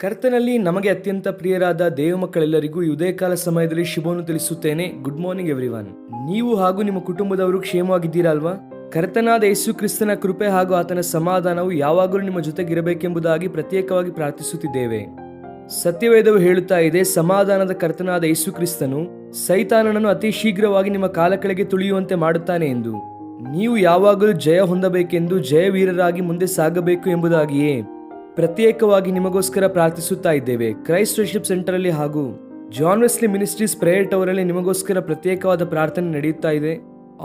ಕರ್ತನಲ್ಲಿ ನಮಗೆ ಅತ್ಯಂತ ಪ್ರಿಯರಾದ ದೇವ ಮಕ್ಕಳೆಲ್ಲರಿಗೂ ಈ ಉದಯಕಾಲ ಸಮಯದಲ್ಲಿ ಶುಭವನ್ನು ತಿಳಿಸುತ್ತೇನೆ. Good morning everyone. ನೀವು ಹಾಗೂ ನಿಮ್ಮ ಕುಟುಂಬದವರು ಕ್ಷೇಮವಾಗಿದ್ದೀರಾ ಅಲ್ವಾ? ಕರ್ತನಾದ ಯೇಸು ಕ್ರಿಸ್ತನ ಕೃಪೆ ಹಾಗೂ ಆತನ ಸಮಾಧಾನವು ಯಾವಾಗಲೂ ನಿಮ್ಮ ಜೊತೆಗಿರಬೇಕೆಂಬುದಾಗಿ ಪ್ರತ್ಯೇಕವಾಗಿ ಪ್ರಾರ್ಥಿಸುತ್ತಿದ್ದೇವೆ. ಸತ್ಯವೇದವು ಹೇಳುತ್ತಾ ಇದೆ, ಸಮಾಧಾನದ ಕರ್ತನಾದ ಯೇಸು ಕ್ರಿಸ್ತನು ಸೈತಾನನನ್ನು ಅತಿ ಶೀಘ್ರವಾಗಿ ನಿಮ್ಮ ಕಾಲ ಕೆಳಗೆ ತುಳಿಯುವಂತೆ ಮಾಡುತ್ತಾನೆ ಎಂದು. ನೀವು ಯಾವಾಗಲೂ ಜಯ ಹೊಂದಬೇಕೆಂದು ಜಯವೀರರಾಗಿ ಮುಂದೆ ಸಾಗಬೇಕು ಎಂಬುದಾಗಿಯೇ ಪ್ರತ್ಯೇಕವಾಗಿ ನಿಮಗೋಸ್ಕರ ಪ್ರಾರ್ಥಿಸುತ್ತಾ ಇದ್ದೇವೆ. ಕ್ರೈಸ್ಟ್ ವರ್ಶಿಪ್ ಸೆಂಟರ್ ಅಲ್ಲಿ ಹಾಗೂ John Wesley ministries prayer tower ಅಲ್ಲಿ ನಿಮಗೋಸ್ಕರ ಪ್ರತ್ಯೇಕವಾದ ಪ್ರಾರ್ಥನೆ ನಡೆಯುತ್ತಾ ಇದೆ.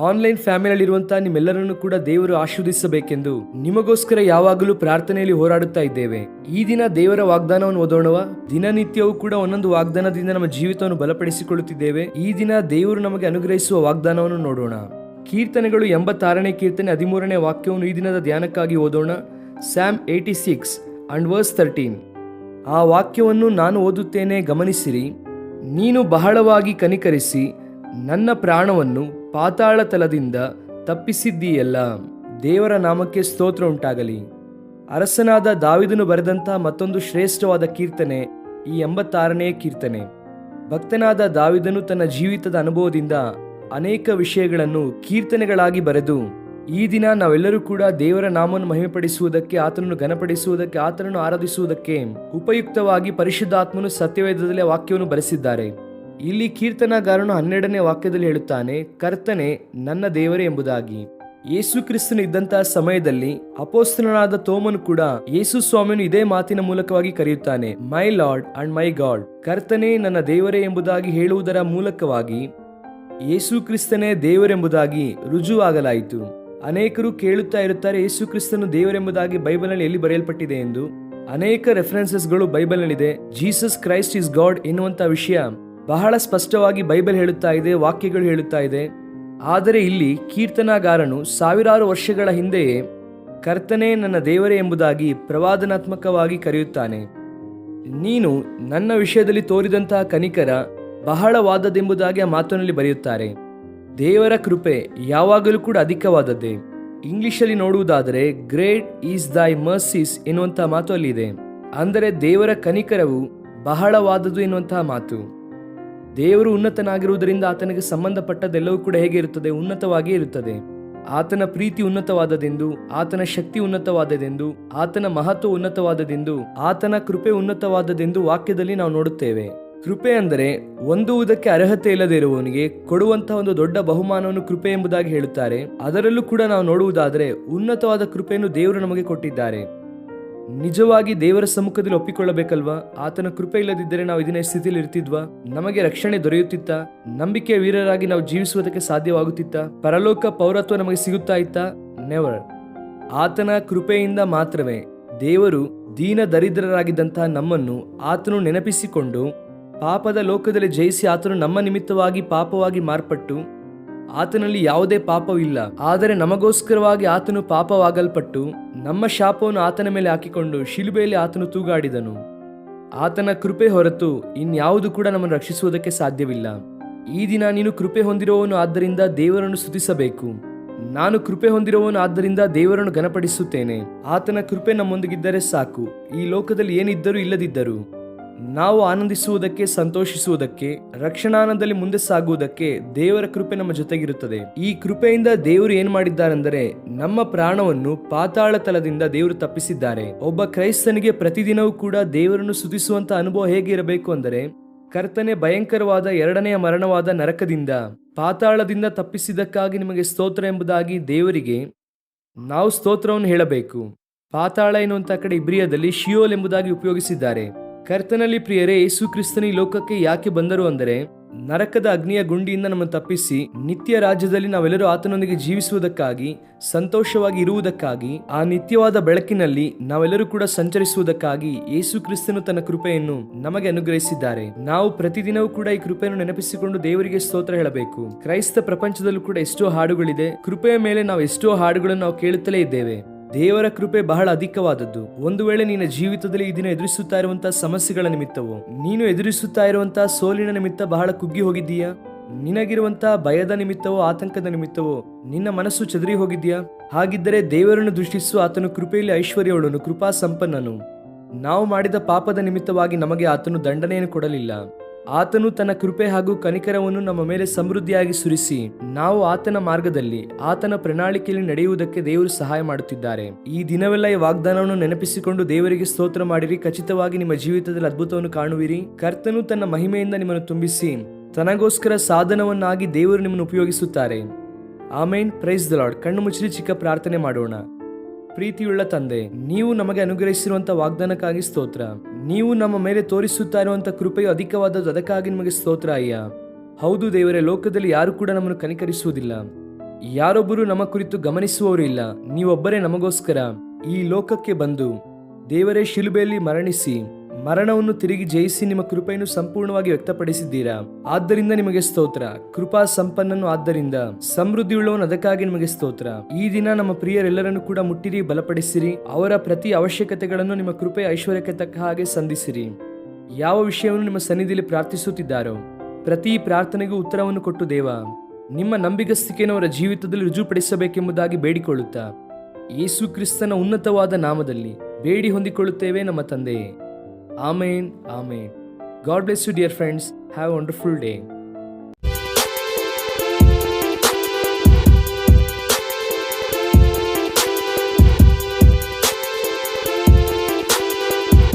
ಆನ್ಲೈನ್ ಫ್ಯಾಮಿಲಿ ಇರುವಂತಹ ನಿಮ್ಮೆಲ್ಲರನ್ನು ಕೂಡ ದೇವರು ಆಶೀರ್ವದಿಸಬೇಕೆಂದು ನಿಮಗೋಸ್ಕರ ಯಾವಾಗಲೂ ಪ್ರಾರ್ಥನೆಯಲ್ಲಿ ಹೋರಾಡುತ್ತಾ ಇದ್ದೇವೆ. ಈ ದಿನ ದೇವರ ವಾಗ್ದಾನವನ್ನು ಓದೋಣವಾ? ದಿನನಿತ್ಯವೂ ಕೂಡ ಒಂದೊಂದು ವಾಗ್ದಾನದಿಂದ ನಮ್ಮ ಜೀವಿತವನ್ನು ಬಲಪಡಿಸಿಕೊಳ್ಳುತ್ತಿದ್ದೇವೆ. ಈ ದಿನ ದೇವರು ನಮಗೆ ಅನುಗ್ರಹಿಸುವ ವಾಗ್ದಾನವನ್ನು ನೋಡೋಣ. ಕೀರ್ತನೆಗಳು 86ನೇ ಕೀರ್ತನೆ 13ನೇ ವಾಕ್ಯವನ್ನು ಈ ದಿನದ ಧ್ಯಾನಕ್ಕಾಗಿ ಓದೋಣ. Sam 86 and verse 13. ಆ ವಾಕ್ಯವನ್ನು ನಾನು ಓದುತ್ತೇನೆ, ಗಮನಿಸಿರಿ. ನೀನು ಬಹಳವಾಗಿ ಕನಿಕರಿಸಿ ನನ್ನ ಪ್ರಾಣವನ್ನು ಪಾತಾಳ ತಲದಿಂದ ತಪ್ಪಿಸಿದ್ದೀಯಲ್ಲ. ದೇವರ ನಾಮಕ್ಕೆ ಸ್ತೋತ್ರ ಉಂಟಾಗಲಿ. ಅರಸನಾದ ದಾವಿದನು ಬರೆದಂತಹ ಮತ್ತೊಂದು ಶ್ರೇಷ್ಠವಾದ ಕೀರ್ತನೆ ಈ 86ನೇ ಕೀರ್ತನೆ. ಭಕ್ತನಾದ ದಾವಿದನು ತನ್ನ ಜೀವಿತದ ಅನುಭವದಿಂದ ಅನೇಕ ವಿಷಯಗಳನ್ನು ಕೀರ್ತನೆಗಳಾಗಿ ಬರೆದು ಈ ದಿನ ನಾವೆಲ್ಲರೂ ಕೂಡ ದೇವರ ನಾಮವನ್ನು ಮಹಿಮೆಪಡಿಸುವುದಕ್ಕೆ, ಆತನನ್ನು ಘನಪಡಿಸುವುದಕ್ಕೆ, ಆತನನ್ನು ಆರಾಧಿಸುವುದಕ್ಕೆ ಉಪಯುಕ್ತವಾಗಿ ಪರಿಶುದ್ಧಾತ್ಮನು ಸತ್ಯವೇದದಲ್ಲಿ ವಾಕ್ಯವನ್ನು ಬರೆಸಿದ್ದಾರೆ. ಇಲ್ಲಿ ಕೀರ್ತನಗಾರನು 12ನೇ ವಾಕ್ಯದಲ್ಲಿ ಹೇಳುತ್ತಾನೆ, ಕರ್ತನೆ ನನ್ನ ದೇವರೇ ಎಂಬುದಾಗಿ. ಯೇಸು ಕ್ರಿಸ್ತನು ಇದ್ದಂತಹ ಸಮಯದಲ್ಲಿ ಅಪೊಸ್ತಲನಾದ ತೋಮನು ಕೂಡ ಯೇಸು ಸ್ವಾಮಿಯನ್ನು ಇದೇ ಮಾತಿನ ಮೂಲಕವಾಗಿ ಕರೆಯುತ್ತಾನೆ, my lord and my god. ಕರ್ತನೇ ನನ್ನ ದೇವರೇ ಎಂಬುದಾಗಿ ಹೇಳುವುದರ ಮೂಲಕವಾಗಿ ಯೇಸು ಕ್ರಿಸ್ತನೇ ದೇವರೆಂಬುದಾಗಿ ರುಜುವಾಗಲಾಯಿತು. ಅನೇಕರು ಕೇಳುತ್ತಾ ಇರುತ್ತಾರೆ, ಯೇಸು ಕ್ರಿಸ್ತನು ದೇವರೆಂಬುದಾಗಿ ಬೈಬಲ್ನಲ್ಲಿ ಎಲ್ಲಿ ಬರೆಯಲ್ಪಟ್ಟಿದೆ ಎಂದು. ಅನೇಕ ರೆಫರೆನ್ಸಸ್ಗಳು ಬೈಬಲ್ನಲ್ಲಿದೆ. ಜೀಸಸ್ ಕ್ರೈಸ್ಟ್ ಇಸ್ ಗಾಡ್ ಎನ್ನುವಂತ ವಿಷಯ ಬಹಳ ಸ್ಪಷ್ಟವಾಗಿ ಬೈಬಲ್ ಹೇಳುತ್ತಾ ಇದೆ, ವಾಕ್ಯಗಳು ಹೇಳುತ್ತಾ ಇದೆ. ಆದರೆ ಇಲ್ಲಿ ಕೀರ್ತನಾಗಾರನು ಸಾವಿರಾರು ವರ್ಷಗಳ ಹಿಂದೆಯೇ ಕರ್ತನೇ ನನ್ನ ದೇವರೇ ಎಂಬುದಾಗಿ ಪ್ರವಾದನಾತ್ಮಕವಾಗಿ ಕರೆಯುತ್ತಾನೆ. ನೀನು ನನ್ನ ವಿಷಯದಲ್ಲಿ ತೋರಿದಂತಹ ಕನಿಕರ ಬಹಳವಾದದ್ದೆಂಬುದಾಗಿ ಆ ಮಾತಿನಲ್ಲಿ ಬರೆಯುತ್ತಾರೆ. ದೇವರ ಕೃಪೆ ಯಾವಾಗಲೂ ಕೂಡ ಅಧಿಕವಾದದ್ದೇ. ಇಂಗ್ಲಿಷಲ್ಲಿ ನೋಡುವುದಾದರೆ ಗ್ರೇಟ್ ಈಸ್ ದೈ ಮರ್ಸೀಸ್ ಎನ್ನುವಂತಹ ಮಾತು ಅಲ್ಲಿದೆ. ಅಂದರೆ ದೇವರ ಕನಿಕರವು ಬಹಳವಾದದ್ದು ಎನ್ನುವಂತಹ ಮಾತು. ದೇವರು ಉನ್ನತನಾಗಿರುವುದರಿಂದ ಆತನಿಗೆ ಸಂಬಂಧಪಟ್ಟದೆಲ್ಲವೂ ಕೂಡ ಹೇಗೆ ಇರುತ್ತದೆ? ಉನ್ನತವಾಗಿ ಇರುತ್ತದೆ. ಆತನ ಪ್ರೀತಿ ಉನ್ನತವಾದದೆಂದು, ಆತನ ಶಕ್ತಿ ಉನ್ನತವಾದದೆಂದು, ಆತನ ಮಹತ್ವ ಉನ್ನತವಾದದೆಂದು, ಆತನ ಕೃಪೆ ಉನ್ನತವಾದದೆಂದು ವಾಕ್ಯದಲ್ಲಿ ನಾವು ನೋಡುತ್ತೇವೆ. ಕೃಪೆ ಅಂದರೆ ಹೊಂದುವುದಕ್ಕೆ ಅರ್ಹತೆ ಇಲ್ಲದೆ ಇರುವವನಿಗೆ ಕೊಡುವಂತಹ ಒಂದು ದೊಡ್ಡ ಬಹುಮಾನವನ್ನು ಕೃಪೆ ಎಂಬುದಾಗಿ ಹೇಳುತ್ತಾರೆ. ಅದರಲ್ಲೂ ಕೂಡ ನಾವು ನೋಡುವುದಾದರೆ ಉನ್ನತವಾದ ಕೃಪೆಯನ್ನು ದೇವರು ನಮಗೆ ಕೊಟ್ಟಿದ್ದಾರೆ. ನಿಜವಾಗಿ ದೇವರ ಸಮ್ಮುಖದಲ್ಲಿ ಒಪ್ಪಿಕೊಳ್ಳಬೇಕಲ್ವಾ? ಆತನ ಕೃಪೆ ಇಲ್ಲದಿದ್ದರೆ ನಾವು ಇದನ್ನ ಸ್ಥಿತಿಯಲ್ಲಿ ಇರ್ತಿದ್ವಾ? ನಮಗೆ ರಕ್ಷಣೆ ದೊರೆಯುತ್ತಿತ್ತ? ನಂಬಿಕೆಯ ವೀರರಾಗಿ ನಾವು ಜೀವಿಸುವುದಕ್ಕೆ ಸಾಧ್ಯವಾಗುತ್ತಿತ್ತ? ಪರಲೋಕ ಪೌರತ್ವ ನಮಗೆ ಸಿಗುತ್ತಾ ಇತ್ತ? ನೆವರ್. ಆತನ ಕೃಪೆಯಿಂದ ಮಾತ್ರವೇ ದೇವರು ದೀನ ದರಿದ್ರರಾಗಿದ್ದಂತಹ ನಮ್ಮನ್ನು ಆತನು ನೆನಪಿಸಿಕೊಂಡು ಪಾಪದ ಲೋಕದಲ್ಲಿ ಜಯಿಸಿ ಆತನು ನಮ್ಮ ನಿಮಿತ್ತವಾಗಿ ಪಾಪವಾಗಿ ಮಾರ್ಪಟ್ಟು, ಆತನಲ್ಲಿ ಯಾವುದೇ ಪಾಪವಿಲ್ಲ, ಆದರೆ ನಮಗೋಸ್ಕರವಾಗಿ ಆತನು ಪಾಪವಾಗಲ್ಪಟ್ಟು ನಮ್ಮ ಶಾಪವನ್ನು ಆತನ ಮೇಲೆ ಹಾಕಿಕೊಂಡು ಶಿಲುಬೆಯಲ್ಲಿ ಆತನು ತೂಗಾಡಿದನು. ಆತನ ಕೃಪೆ ಹೊರತು ಇನ್ಯಾವುದು ಕೂಡ ನಮ್ಮನ್ನು ರಕ್ಷಿಸುವುದಕ್ಕೆ ಸಾಧ್ಯವಿಲ್ಲ. ಈ ದಿನ ನೀನು ಕೃಪೆ ಹೊಂದಿರುವವನು, ಆದ್ದರಿಂದ ದೇವರನ್ನು ಸ್ತುತಿಸಬೇಕು. ನಾನು ಕೃಪೆ ಹೊಂದಿರುವವನು, ಆದ್ದರಿಂದ ದೇವರನ್ನು ಘನಪಡಿಸುತ್ತೇನೆ. ಆತನ ಕೃಪೆ ನಮ್ಮೊಂದಿಗಿದ್ದರೆ ಸಾಕು. ಈ ಲೋಕದಲ್ಲಿ ಏನಿದ್ದರೂ ಇಲ್ಲದಿದ್ದರೂ ನಾವು ಆನಂದಿಸುವುದಕ್ಕೆ, ಸಂತೋಷಿಸುವುದಕ್ಕೆ, ರಕ್ಷಣಾನಂದದಲ್ಲಿ ಮುಂದೆ ಸಾಗುವುದಕ್ಕೆ ದೇವರ ಕೃಪೆ ನಮ್ಮ ಜೊತೆಗಿರುತ್ತದೆ. ಈ ಕೃಪೆಯಿಂದ ದೇವರು ಏನ್ ಮಾಡಿದ್ದಾರೆಂದರೆ ನಮ್ಮ ಪ್ರಾಣವನ್ನು ಪಾತಾಳ ತಲದಿಂದ ದೇವರು ತಪ್ಪಿಸಿದ್ದಾರೆ. ಒಬ್ಬ ಕ್ರೈಸ್ತನಿಗೆ ಪ್ರತಿದಿನವೂ ಕೂಡ ದೇವರನ್ನು ಸ್ತುತಿಸುವಂತ ಅನುಭವ ಹೇಗೆ ಇರಬೇಕು ಅಂದರೆ, ಕರ್ತನೆ ಭಯಂಕರವಾದ 2ನೆಯ ಮರಣವಾದ ನರಕದಿಂದ, ಪಾತಾಳದಿಂದ ತಪ್ಪಿಸಿದ್ದಕ್ಕಾಗಿ ನಿಮಗೆ ಸ್ತೋತ್ರ ಎಂಬುದಾಗಿ ದೇವರಿಗೆ ನಾವು ಸ್ತೋತ್ರವನ್ನು ಹೇಳಬೇಕು. ಪಾತಾಳ ಎನ್ನುವಂತ ಕಡೆ ಇಬ್ರಿಯದಲ್ಲಿ ಶಿಯೋಲ್ ಎಂಬುದಾಗಿ ಉಪಯೋಗಿಸಿದ್ದಾರೆ. ಕರ್ತನಲ್ಲಿ ಪ್ರಿಯರೇ, ಯೇಸು ಕ್ರಿಸ್ತನು ಈ ಲೋಕಕ್ಕೆ ಯಾಕೆ ಬಂದರು ಅಂದರೆ ನರಕದ ಅಗ್ನಿಯ ಗುಂಡಿಯಿಂದ ನಮ್ಮನ್ನು ತಪ್ಪಿಸಿ ನಿತ್ಯ ರಾಜ್ಯದಲ್ಲಿ ನಾವೆಲ್ಲರೂ ಆತನೊಂದಿಗೆ ಜೀವಿಸುವುದಕ್ಕಾಗಿ, ಸಂತೋಷವಾಗಿ ಇರುವುದಕ್ಕಾಗಿ, ಆ ನಿತ್ಯವಾದ ಬೆಳಕಿನಲ್ಲಿ ನಾವೆಲ್ಲರೂ ಕೂಡ ಸಂಚರಿಸುವುದಕ್ಕಾಗಿ ಯೇಸು ಕ್ರಿಸ್ತನು ತನ್ನ ಕೃಪೆಯನ್ನು ನಮಗೆ ಅನುಗ್ರಹಿಸಿದ್ದಾರೆ. ನಾವು ಪ್ರತಿದಿನವೂ ಕೂಡ ಈ ಕೃಪೆಯನ್ನು ನೆನಪಿಸಿಕೊಂಡು ದೇವರಿಗೆ ಸ್ತೋತ್ರ ಹೇಳಬೇಕು. ಕ್ರೈಸ್ತ ಪ್ರಪಂಚದಲ್ಲೂ ಕೂಡ ಎಷ್ಟೋ ಹಾಡುಗಳಿದೆ. ಕೃಪೆಯ ಮೇಲೆ ನಾವು ಎಷ್ಟೋ ಹಾಡುಗಳನ್ನು ನಾವು ಕೇಳುತ್ತಲೇ ಇದ್ದೇವೆ. ದೇವರ ಕೃಪೆ ಬಹಳ ಅಧಿಕವಾದದ್ದು. ಒಂದು ವೇಳೆ ನಿನ್ನ ಜೀವಿತದಲ್ಲಿ ಈ ದಿನ ಎದುರಿಸುತ್ತಾ ಇರುವಂತಹ ಸಮಸ್ಯೆಗಳ ನಿಮಿತ್ತವೋ, ನೀನು ಎದುರಿಸುತ್ತಾ ಇರುವಂತಹ ಸೋಲಿನ ನಿಮಿತ್ತ ಬಹಳ ಕುಗ್ಗಿ ಹೋಗಿದ್ದೀಯಾ? ನಿನಗಿರುವಂತಹ ಭಯದ ನಿಮಿತ್ತವೋ, ಆತಂಕದ ನಿಮಿತ್ತವೋ ನಿನ್ನ ಮನಸ್ಸು ಚದರಿ ಹೋಗಿದ್ಯಾ? ಹಾಗಿದ್ದರೆ ದೇವರನ್ನು ದೃಷ್ಟಿಸು. ಆತನು ಕೃಪೆಯಲ್ಲಿ ಐಶ್ವರ್ಯವುಳ್ಳನು, ಕೃಪಾ ಸಂಪನ್ನನು. ನಾವು ಮಾಡಿದ ಪಾಪದ ನಿಮಿತ್ತವಾಗಿ ನಮಗೆ ಆತನು ದಂಡನೆಯನ್ನು ಕೊಡಲಿಲ್ಲ. ಆತನು ತನ್ನ ಕೃಪೆ ಹಾಗೂ ಕನಿಕರವನ್ನು ನಮ್ಮ ಮೇಲೆ ಸಮೃದ್ಧಿಯಾಗಿ ಸುರಿಸಿ, ನಾವು ಆತನ ಮಾರ್ಗದಲ್ಲಿ, ಆತನ ಪ್ರಣಾಳಿಕೆಯಲ್ಲಿ ನಡೆಯುವುದಕ್ಕೆ ದೇವರು ಸಹಾಯ ಮಾಡುತ್ತಿದ್ದಾರೆ. ಈ ದಿನವೆಲ್ಲ ಈ ವಾಗ್ದಾನವನ್ನು ನೆನಪಿಸಿಕೊಂಡು ದೇವರಿಗೆ ಸ್ತೋತ್ರ ಮಾಡಿರಿ. ಖಚಿತವಾಗಿ ನಿಮ್ಮ ಜೀವಿತದಲ್ಲಿ ಅದ್ಭುತವನ್ನು ಕಾಣುವಿರಿ. ಕರ್ತನು ತನ್ನ ಮಹಿಮೆಯಿಂದ ನಿಮ್ಮನ್ನು ತುಂಬಿಸಿ ತನಗೋಸ್ಕರ ಸಾಧನವನ್ನಾಗಿ ದೇವರು ನಿಮ್ಮನ್ನು ಉಪಯೋಗಿಸುತ್ತಾರೆ. ಆಮೇನ್. Praise the lord. ಕಣ್ಣು ಮುಚ್ಚಿ ಚಿಕ್ಕ ಪ್ರಾರ್ಥನೆ ಮಾಡೋಣ. ಪ್ರೀತಿಯುಳ್ಳ ತಂದೆ, ನೀವು ನಮಗೆ ಅನುಗ್ರಹಿಸಿರುವಂತಹ ವಾಗ್ದಾನಕ್ಕಾಗಿ ಸ್ತೋತ್ರ. ನೀವು ನಮ್ಮ ಮೇಲೆ ತೋರಿಸುತ್ತಾ ಇರುವಂತಹ ಕೃಪೆಯು ಅಧಿಕವಾದದ್ದು, ಅದಕ್ಕಾಗಿ ನಿಮಗೆ ಸ್ತೋತ್ರ ಅಯ್ಯ. ಹೌದು ದೇವರೇ, ಲೋಕದಲ್ಲಿ ಯಾರು ಕೂಡ ನಮ್ಮನ್ನು ಕನಿಕರಿಸುವುದಿಲ್ಲ. ಯಾರೊಬ್ಬರು ನಮ್ಮ ಕುರಿತು ಗಮನಿಸುವವರು ಇಲ್ಲ. ನೀವೊಬ್ಬರೇ ನಮಗೋಸ್ಕರ ಈ ಲೋಕಕ್ಕೆ ಬಂದು ದೇವರೇ ಶಿಲುಬೆಯಲ್ಲಿ ಮರಣಿಸಿ ಮರಣವನ್ನು ತಿರುಗಿ ಜಯಿಸಿ ನಿಮ್ಮ ಕೃಪೆಯನ್ನು ಸಂಪೂರ್ಣವಾಗಿ ವ್ಯಕ್ತಪಡಿಸಿದ್ದೀರಾ. ಆದ್ದರಿಂದ ನಿಮಗೆ ಸ್ತೋತ್ರ. ಕೃಪಾ ಸಂಪನ್ನನು, ಆದ್ದರಿಂದ ಸಮೃದ್ಧಿಯುಳ್ಳವನು, ಅದಕ್ಕಾಗಿ ನಿಮಗೆ ಸ್ತೋತ್ರ. ಈ ದಿನ ನಮ್ಮ ಪ್ರಿಯರೆಲ್ಲರನ್ನು ಕೂಡ ಮುಟ್ಟಿರಿ, ಬಲಪಡಿಸಿರಿ. ಅವರ ಪ್ರತಿ ಅವಶ್ಯಕತೆಗಳನ್ನು ನಿಮ್ಮ ಕೃಪೆಯ ಐಶ್ವರ್ಯಕ್ಕೆ ತಕ್ಕ ಹಾಗೆ ಸಂಧಿಸಿರಿ. ಯಾವ ವಿಷಯವನ್ನು ನಿಮ್ಮ ಸನ್ನಿಧಿಯಲ್ಲಿ ಪ್ರಾರ್ಥಿಸುತ್ತಿದ್ದಾರೋ ಪ್ರತಿ ಪ್ರಾರ್ಥನೆಗೂ ಉತ್ತರವನ್ನು ಕೊಟ್ಟು ದೇವ, ನಿಮ್ಮ ನಂಬಿಗಸ್ತಿಕೆಯನ್ನು ಅವರ ಜೀವಿತದಲ್ಲಿ ರುಜುಪಡಿಸಬೇಕೆಂಬುದಾಗಿ ಬೇಡಿಕೊಳ್ಳುತ್ತಾ ಯೇಸು ಕ್ರಿಸ್ತನ ಉನ್ನತವಾದ ನಾಮದಲ್ಲಿ ಬೇಡಿ ಹೊಂದಿಕೊಳ್ಳುತ್ತೇವೆ ನಮ್ಮ ತಂದೆಯೇ. Amen. Amen. God bless you, dear friends. Have a wonderful day.